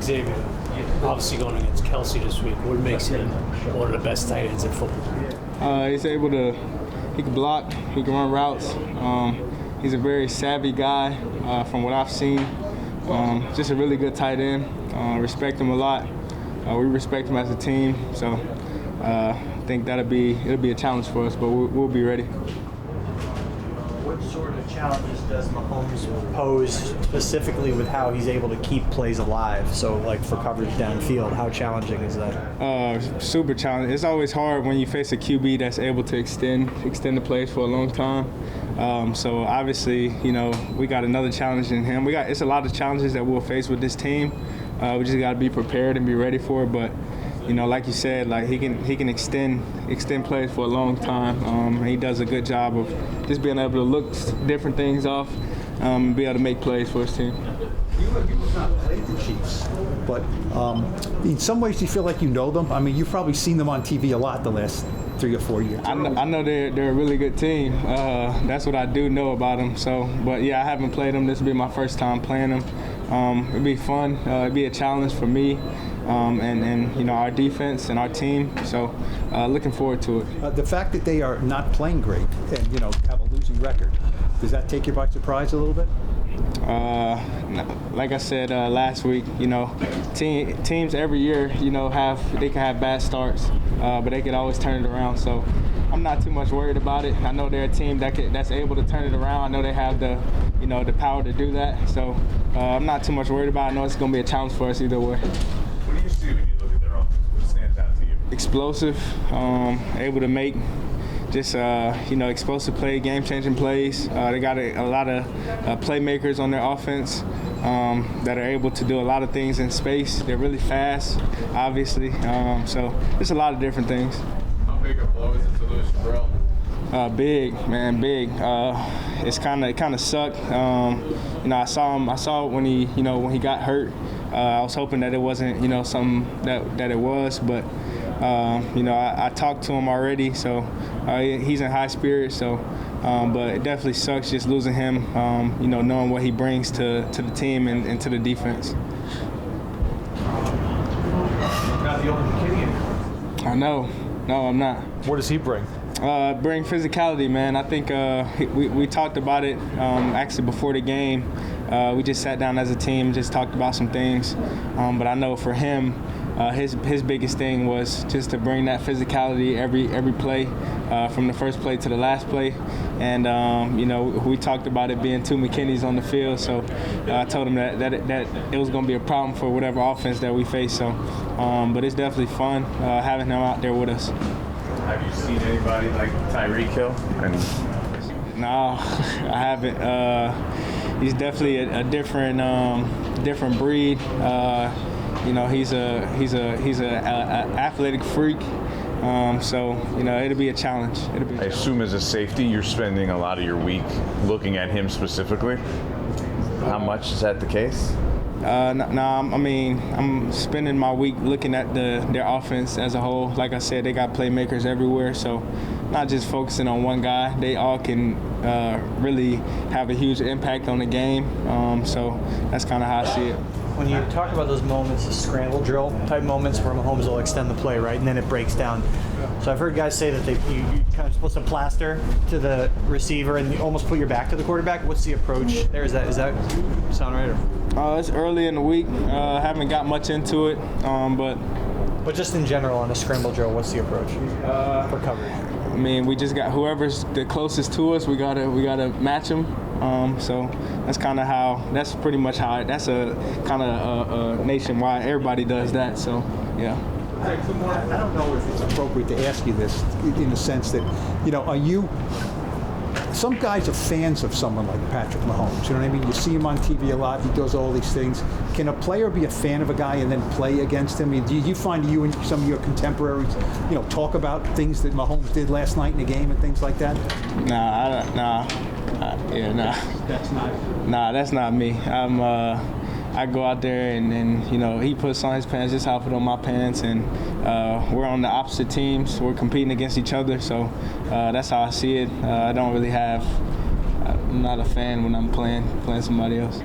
Xavier, obviously going against Kelce this week, what makes him one of the best tight ends in football? He's able to, he can block, he can run routes. He's a very savvy guy from what I've seen. Just a really good tight end. Respect him a lot. We respect him as a team, so I think it'll be a challenge for us, but we'll be ready. What sort of challenges does Mahomes pose specifically with how he's able to keep plays alive? So, like for coverage downfield, how challenging is that? Super challenging. It's always hard when you face a QB that's able to extend the plays for a long time. So obviously, we got another challenge in him. It's a lot of challenges that we'll face with this team. We just got to be prepared and be ready for it. But like you said, like he can extend plays for a long time. He does a good job of just being able to look different things off, and be able to make plays for his team. You have not played the Chiefs, but in some ways you feel like you know them. I mean, you've probably seen them on TV a lot the last 3 or 4 years. I know they're a really good team. That's what I do know about them. So, but yeah, I haven't played them. This will be my first time playing them. It'll be fun. It'll be a challenge for me. And our defense and our team. So looking forward to it. The fact that they are not playing great and have a losing record, does that take you by surprise a little bit? Like I said last week, teams every year, they can have bad starts, but they can always turn it around. So I'm not too much worried about it. I know they're a team that's able to turn it around. I know they have the power to do that. So I'm not too much worried about it. I know it's going to be a challenge for us either way. What do you see when you look at their offense? What stands out to you? Explosive, able to make just explosive play, game-changing plays. They got a lot of playmakers on their offense that are able to do a lot of things in space. They're really fast, obviously. So there's a lot of different things. How big a blow is it to lose Terrell? Big, man, big. It kind of sucked. I saw it when he got hurt. I was hoping that it wasn't, something that it was, but I talked to him already, so he's in high spirits. So, but it definitely sucks just losing him. Knowing what he brings to the team and to the defense. Not the only McKinney. I know. No, I'm not. What does he bring? Bring physicality, man. I think we talked about it actually before the game. We just sat down as a team, just talked about some things. But I know for him, his biggest thing was just to bring that physicality every play, from the first play to the last play. And we talked about it being 2 McKinneys on the field. So I told him that it was going to be a problem for whatever offense that we face. So, but it's definitely fun having him out there with us. Have you seen anybody like Tyreek Hill? No, I haven't. He's definitely a different breed. He's a athletic freak. So it'll be a challenge. I assume as a safety, you're spending a lot of your week looking at him specifically. How much is that the case? I'm spending my week looking at their offense as a whole. Like I said, they got playmakers everywhere, so not just focusing on one guy. They all can really have a huge impact on the game. So that's kind of how I see it. When you talk about those moments, the scramble drill type moments where Mahomes will extend the play, right, and then it breaks down. So I've heard guys say that you kind of supposed to plaster to the receiver and you almost put your back to the quarterback. What's the approach there? Does that sound right? Or? It's early in the week. Haven't got much into it, but just in general on a scramble drill, what's the approach for coverage? I mean, we just got whoever's the closest to us. We gotta match them. So that's pretty much how that's a kind of a nationwide. Everybody does that. So yeah. I don't know if it's appropriate to ask you this in the sense that, are you? Some guys are fans of someone like Patrick Mahomes. You know what I mean? You see him on TV a lot. He does all these things. Can a player be a fan of a guy and then play against him? I mean, do you find you and some of your contemporaries, talk about things that Mahomes did last night in the game and things like that? Nah. That's not me. I go out there and he puts on his pants just how I put on my pants, and we're on the opposite teams. We're competing against each other, so that's how I see it. I don't really I'm not a fan when I'm playing somebody else.